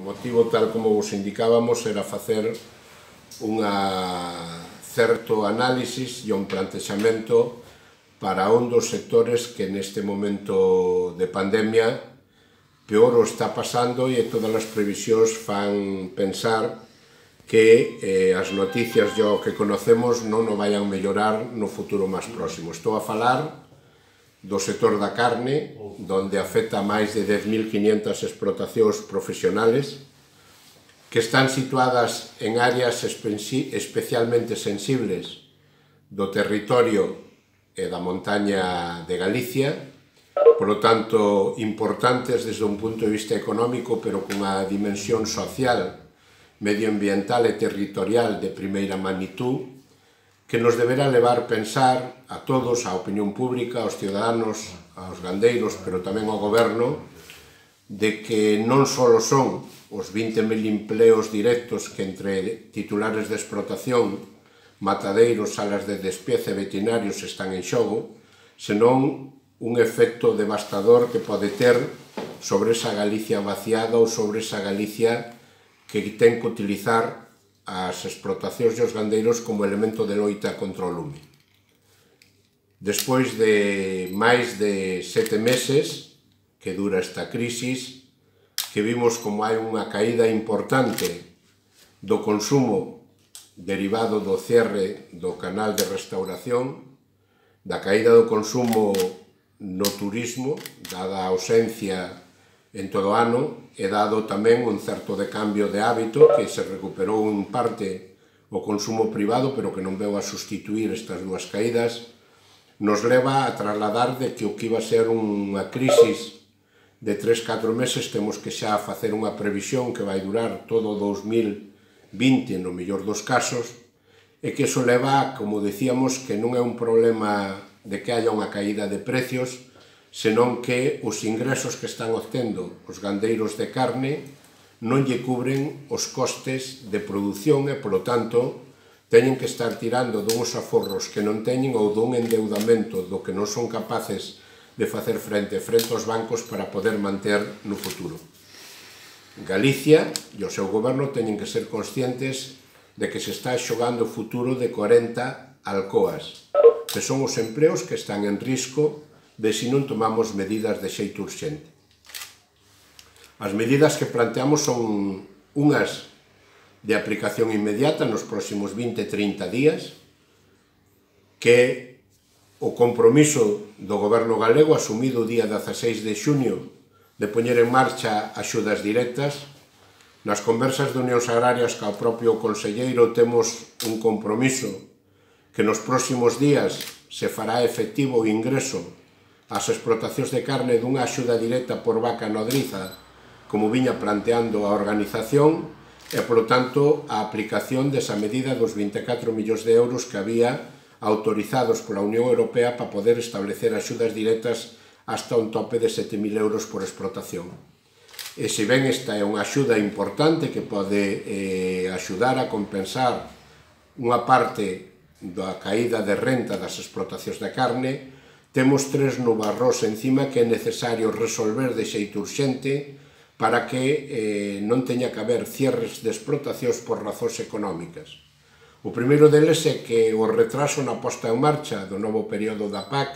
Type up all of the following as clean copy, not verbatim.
motivo, tal como vos indicábamos, era facer un certo análisis e un plantexamento para un dos sectores que neste momento de pandemia peor o está pasando, e todas as previsións fan pensar que as noticias e o que conocemos non o vayan mellorar no futuro máis próximo. Estou a falar do sector da carne, donde afecta a máis de 10.500 explotacións profesionales que están situadas en áreas especialmente sensibles do territorio e da montaña de Galicia, polo tanto, importantes desde un punto de vista económico, pero cunha dimensión social, medioambiental e territorial de primeira magnitud, que nos deberá levar a pensar a todos, á opinión pública, aos ciudadanos, aos gandeiros, pero tamén ao goberno, de que non só son os 20.000 empleos directos que entre titulares de explotación, matadeiros, salas de despiece e veterinarios están en xogo, senón un efecto devastador que pode ter sobre esa Galicia vaciada ou sobre esa Galicia que ten que utilizar as explotacións e os gandeiros como elemento de loita contra o lume. Despois de máis de 7 meses que dura esta crisis, que vimos como hai unha caída importante do consumo derivado do cierre do canal de restauración, da caída do consumo no turismo, dada a ausencia en todo o ano, e dado tamén un certo decambio de hábito que se recuperou en parte o consumo privado, pero que non veu a sustituir estas dúas caídas, nos leva a trasladar de que o que iba a ser unha crisis de 3-4 meses temos que xa facer unha previsión que vai durar todo o 2020 no mellor dos casos, e que iso leva, como decíamos, que non é un problema de que haya unha caída de precios, senón que os ingresos que están obtendo os gandeiros de carne non lle cubren os costes de produción e, polo tanto, teñen que estar tirando duns aforros que non teñen ou dun endeudamento do que non son capaces de facer frente aos bancos para poder manter no futuro. Galicia e o seu goberno teñen que ser conscientes de que se está xogando o futuro de 40 alcoas, que son os empleos que están en risco de se non tomamos medidas de xeito urxente. As medidas que planteamos son unhas de aplicación inmediata nos próximos 20-30 días, que o compromiso do goberno galego asumido o día 16 de xuño de poñer en marcha axudas directas. Nas conversas de Unións Agrarias ca o propio conselleiro temos un compromiso que nos próximos días se fará efectivo o ingreso ás explotacións de carne dunha axuda directa por vaca nodriza, como viña planteando a organización, e, polo tanto, a aplicación desa medida dos 24 millóns de euros que había autorizados pola Unión Europea para poder establecer axudas directas hasta un tope de 7.000 euros por explotación. E se ben esta é unha axuda importante que pode axudar a compensar unha parte da caída de renta das explotacións de carne, temos 3 nubarrós encima que é necesario resolver de xeito urxente para que non teña que haber cierres de explotacións por razóns económicas. O primeiro deles é que o retraso na posta en marcha do novo período da PAC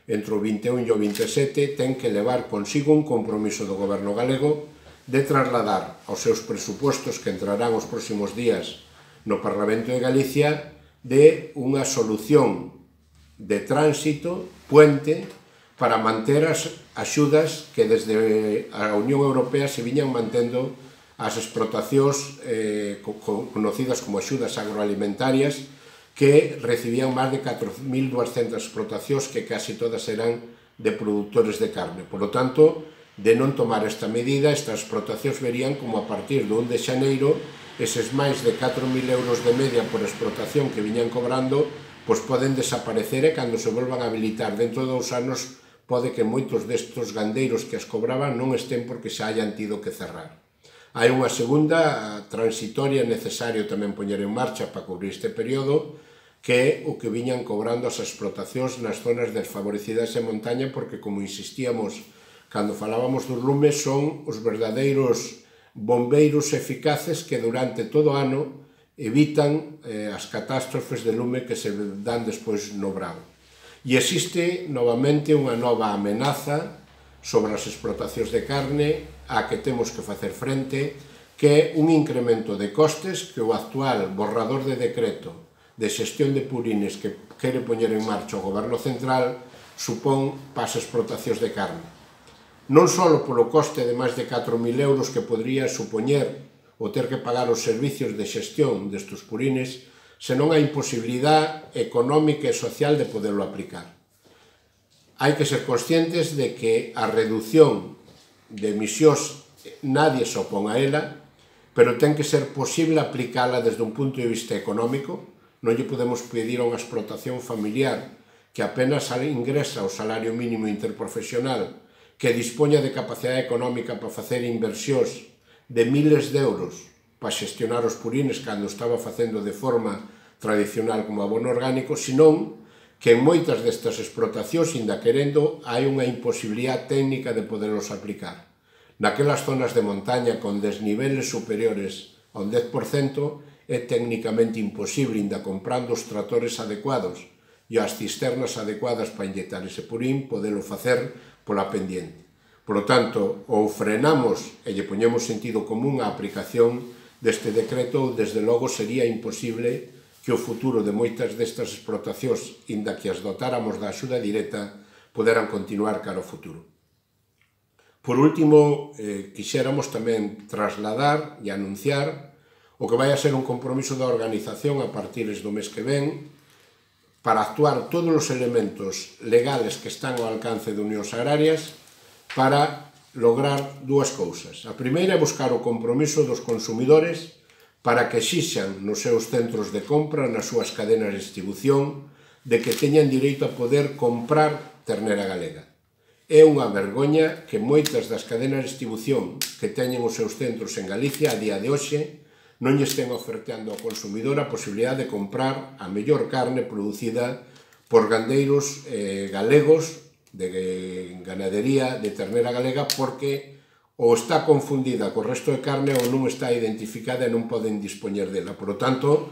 entre o 21 e o 27 ten que levar consigo un compromiso do goberno galego de trasladar aos seus presupostos que entrarán os próximos días no Parlamento de Galicia de unha solución de tránsito, puente, para manter as axudas que desde a Unión Europea se viñan mantendo as explotacións conocidas como axudas agroalimentarias, que recibían máis de 4.200 explotacións que casi todas eran de produtores de carne. Por lo tanto, de non tomar esta medida, estas explotacións verían como a partir do 1 de xaneiro eses máis de 4.000 euros de media por explotación que viñan cobrando pois poden desaparecer, e cando se volvan a habilitar dentro de 2 anos pode que moitos destes gandeiros que as cobraban non estén porque xa hayan tido que cerrar. Hai unha segunda transitoria necesario tamén poñer en marcha para cubrir este período, que é o que viñan cobrando as explotacións nas zonas desfavorecidas e montaña, porque, como insistíamos cando falábamos dos lumes, son os verdadeiros bombeiros eficaces que durante todo o ano evitan as catástrofes de lume que se dan despois no brao. E existe novamente unha nova amenaza sobre as explotacións de carne a que temos que facer frente, que é un incremento de costes que o actual borrador de decreto de xestión de purines que quere poñer en marcha o Goberno Central supón para as explotacións de carne. Non só polo coste de máis de 4.000 euros que podría supoñer o ter que pagar os servicios de xestión destes purines, senón a imposibilidade económica e social de poderlo aplicar. Hai que ser conscientes de que a reducción de emisións nadie se opón a ela, pero ten que ser posible aplicala desde un punto de vista económico. Non lle podemos pedir a unha explotación familiar que apenas ingresa o salario mínimo interprofesional, que dispoña de capacidade económica para facer inversións de miles de euros para xestionar os purines cando estaba facendo de forma tradicional como abono orgánico, senón que en moitas destas explotacións, inda querendo, hai unha imposibilidade técnica de poderlos aplicar. Naquelas zonas de montaña con desniveles superiores a un 10% é técnicamente imposible, inda comprando os tratores adecuados e as cisternas adecuadas para inyectar ese purín, podelo facer pola pendiente. Por lo tanto, ou frenamos e lle poñemos sentido común a aplicación deste decreto, ou desde logo sería imposible que o futuro de moitas destas explotacións, inda que as dotáramos da axuda directa, poderan continuar cara ao futuro. Por último, quixéramos tamén trasladar e anunciar o que vai a ser un compromiso da organización a partir do mes que ven para actuar todos os elementos legales que están ao alcance de unións agrarias para lograr dúas cousas. A primeira é buscar o compromiso dos consumidores para que exixan nos seus centros de compra, nas súas cadenas de distribución, de que teñan direito a poder comprar ternera galega. É unha vergoña que moitas das cadenas de distribución que teñen os seus centros en Galicia a día de hoxe non lle estén ofertando ao consumidor a posibilidade de comprar a mellor carne producida por gandeiros galegos de ganadería de ternera galega, porque ou está confundida co resto de carne ou non está identificada e non poden dispoñer dela. Por lo tanto,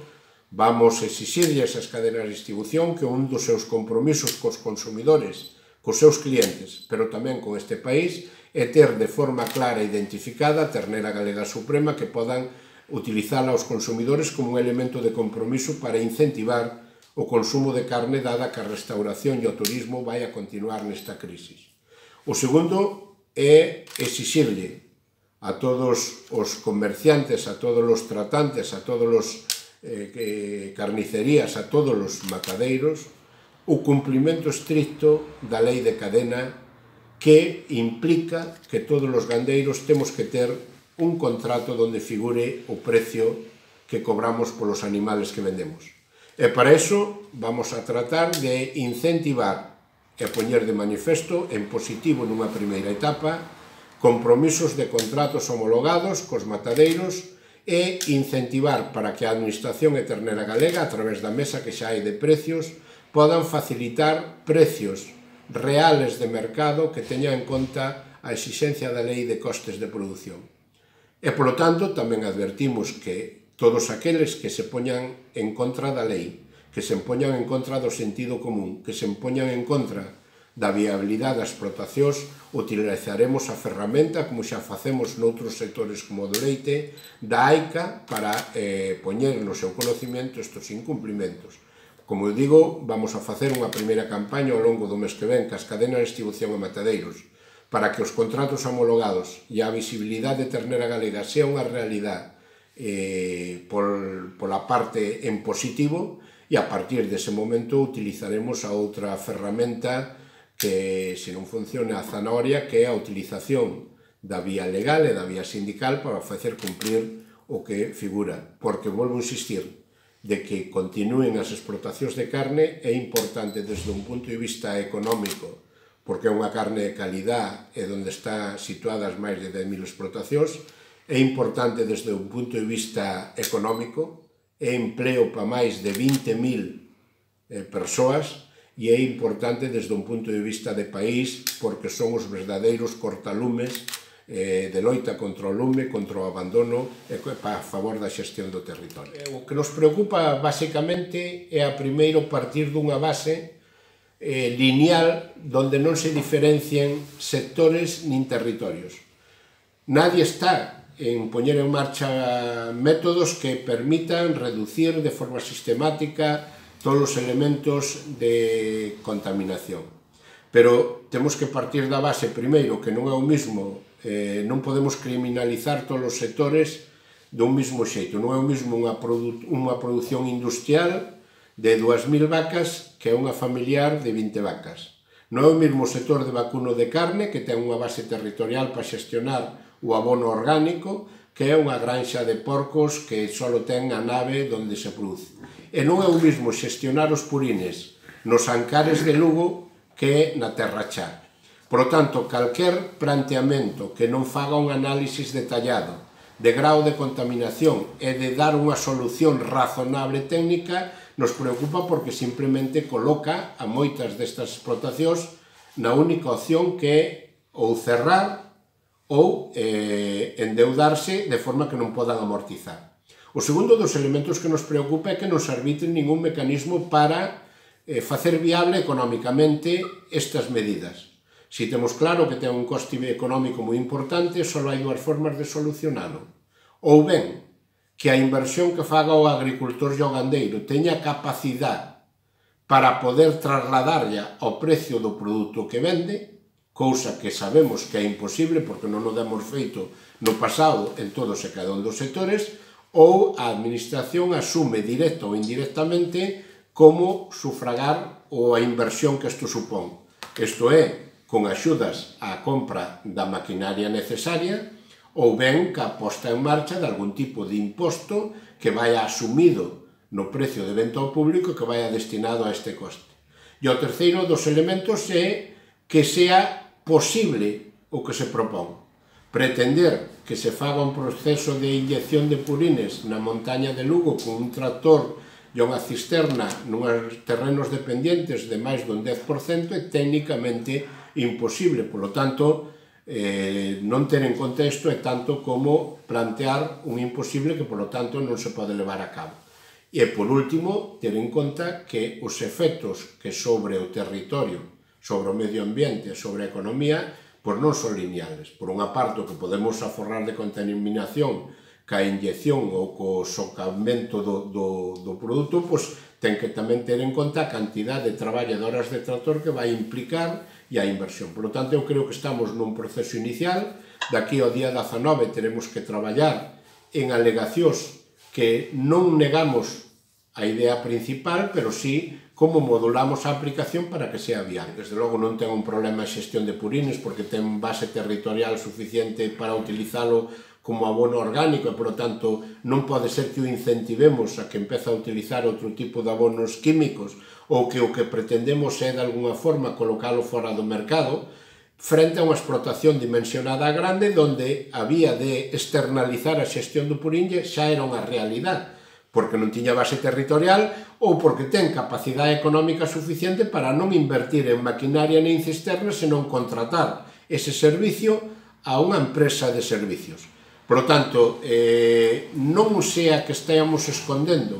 vamos a exixirlle a esas cadenas de distribución que un dos seus compromisos cos consumidores, cos seus clientes, pero tamén con este país, é ter de forma clara e identificada a ternera galega suprema, que podan utilizala os consumidores como un elemento de compromiso para incentivar o consumo de carne, dada que a restauración e o turismo vai a continuar nesta crisis. O segundo é exixirlle a todos os comerciantes, a todos os tratantes, a todos os carnicerías, a todos os matadeiros, o cumprimento estricto da lei de cadena, que implica que todos os gandeiros temos que ter un contrato onde figure o precio que cobramos polos animales que vendemos. E para iso vamos a tratar de incentivar e poñer de manifesto en positivo nunha primeira etapa compromisos de contratos homologados cos matadeiros e incentivar para que a Administración e Ternera Galega, a través da mesa que xa hai de precios, podan facilitar precios reales de mercado que teñan en conta a exixencia da lei de costes de produción. E, polo tanto, tamén advertimos que todos aqueles que se poñan en contra da lei, que se poñan en contra do sentido común, que se poñan en contra da viabilidade das explotacións, utilizaremos a ferramenta, como xa facemos noutros sectores como o do leite, da AICA para poñer no seu conocimiento estes incumplimentos. Como digo, vamos a facer unha primeira campaña ao longo do mes que ven cas cadenas de distribución e matadeiros para que os contratos homologados e a visibilidade de ternera galega sea unha realidade pola parte en positivo, e a partir dese momento utilizaremos a outra ferramenta que, se non funciona, a zanahoria, que é a utilización da vía legal e da vía sindical para facer cumprir o que figura. Porque, volvo a insistir, de que continúen as explotacións de carne é importante desde un punto de vista económico, porque é unha carne de calidad e onde está situadas máis de 10.000 explotacións, é importante desde un punto de vista económico, é empleo para máis de 20.000 persoas, e é importante desde un punto de vista de país, porque son os verdadeiros cortalumes de loita contra o lume, contra o abandono e a favor da xestión do territorio. O que nos preocupa basicamente é a primeiro partir dunha base lineal donde non se diferencien sectores nin territorios. Nadie está en poñer en marcha métodos que permitan reducir de forma sistemática todos os elementos de contaminación. Pero temos que partir da base, primeiro, que non é o mismo, non podemos criminalizar todos os sectores dun mismo xeito. Non é o mismo unha produción industrial de 2.000 vacas que unha familiar de 20 vacas. Non é o mesmo sector de vacuno de carne, que ten unha base territorial para xestionar o abono orgánico, que é unha granxa de porcos que só ten a nave onde se produce. E non é o mesmo xestionar os purines nos Ancares de Lugo que na Terra Chá. Por lo tanto, calquer planteamento que non faga un análisis detallado de grau de contaminación e de dar unha solución razonable técnica nos preocupa porque simplemente coloca a moitas destas explotacións na única opción que é ou cerrar ou endeudarse de forma que non podan amortizar. O segundo dos elementos que nos preocupa é que non se arbitre ningún mecanismo para facer viable económicamente estas medidas. Si temos claro que ten un coste económico moi importante, só hai dúas formas de solucionalo. Ou ben, que a inversión que faga o agricultor e o gandeiro teña capacidade para poder trasladarlla ao precio do produto que vende, cousa que sabemos que é imposible porque non o demos feito no pasado en todos e cada un dos sectores, ou a administración asume directa ou indirectamente como sufragar a inversión que isto supón. Isto é, con axudas á compra da maquinaria necesaria ou ben ca posta en marcha de algún tipo de imposto que vaya asumido no precio de venta ao público que vaya destinado a este coste. E o terceiro dos elementos é que sea posible o que se propón. Pretender que se faga un proceso de inyección de purines na montaña de Lugo con un tractor e unha cisterna nuns terrenos dependientes de máis dun 10% é técnicamente imposible. Por lo tanto, non ter en conta isto é tanto como plantear un imposible que, por lo tanto, non se pode levar a cabo. E, por último, ter en conta que os efectos que sobre o territorio, sobre o medio ambiente, sobre a economía, pois non son lineales. Por unha parte, o que podemos aforrar de contaminación ca inyección ou co socamento do produto, pois ten que tamén ter en conta a cantidade de traballo de horas de tractor que vai implicar e a inversión. Por lo tanto, eu creo que estamos nun proceso inicial. Daqui ao día 19 teremos que traballar en alegacións que non negamos a idea principal, pero sí como modulamos a aplicación para que sea viable. Desde logo non ten un problema de xestión de purines porque ten base territorial suficiente para utilizalo como abono orgánico e, por lo tanto, non pode ser que o incentivemos a que empece a utilizar outro tipo de abonos químicos ou que o que pretendemos é, de alguna forma, colocalo fora do mercado, frente a unha explotación dimensionada grande onde a vía de externalizar a xestión do purinlle xa era unha realidade, porque non tiña base territorial ou porque ten capacidade económica suficiente para non invertir en maquinaria nin cisternas, senón contratar ese servicio a unha empresa de servicios. Por lo tanto, non sea que esteamos escondendo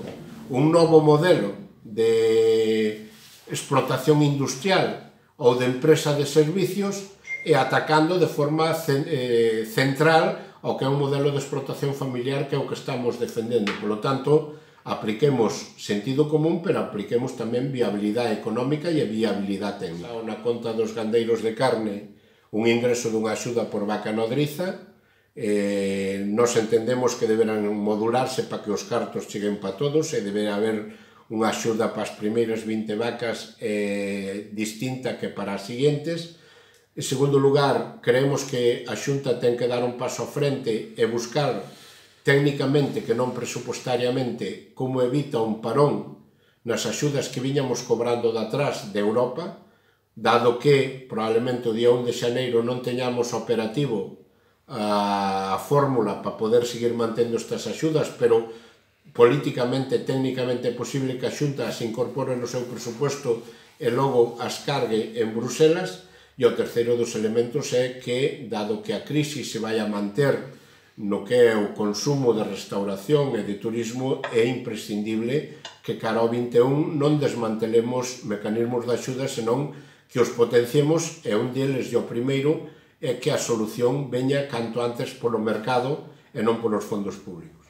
un novo modelo de explotación industrial ou de empresa de servicios e atacando de forma central ao que é un modelo de explotación familiar que é o que estamos defendendo. Por lo tanto, apliquemos sentido común, pero apliquemos tamén viabilidade económica e viabilidade técnica. Na conta dos gandeiros de carne, un ingreso dunha axuda por vaca nodriza. Nos entendemos que deberán modularse para que os cartos cheguen para todos e deberá haber unha axuda para as primeiras 20 vacas distinta que para as seguintes. En segundo lugar, creemos que a Xunta ten que dar un paso á frente e buscar técnicamente, que non presupuestariamente, como evita un parón nas axudas que viñamos cobrando de atrás de Europa, dado que probablemente o día 1 de xaneiro non teñamos operativo a fórmula para poder seguir mantendo estas axudas, pero políticamente, técnicamente é posible que a Xunta se incorpore no seu presupuesto e logo as cargue en Bruselas. E o terceiro dos elementos é que, dado que a crise se vai a manter no que é o consumo de restauración e de turismo, é imprescindible que cara ao 21 non desmantelemos mecanismos de axuda, senón que os potenciemos, e un deles e o primeiro é que a solución veña canto antes polo mercado e non polos fondos públicos.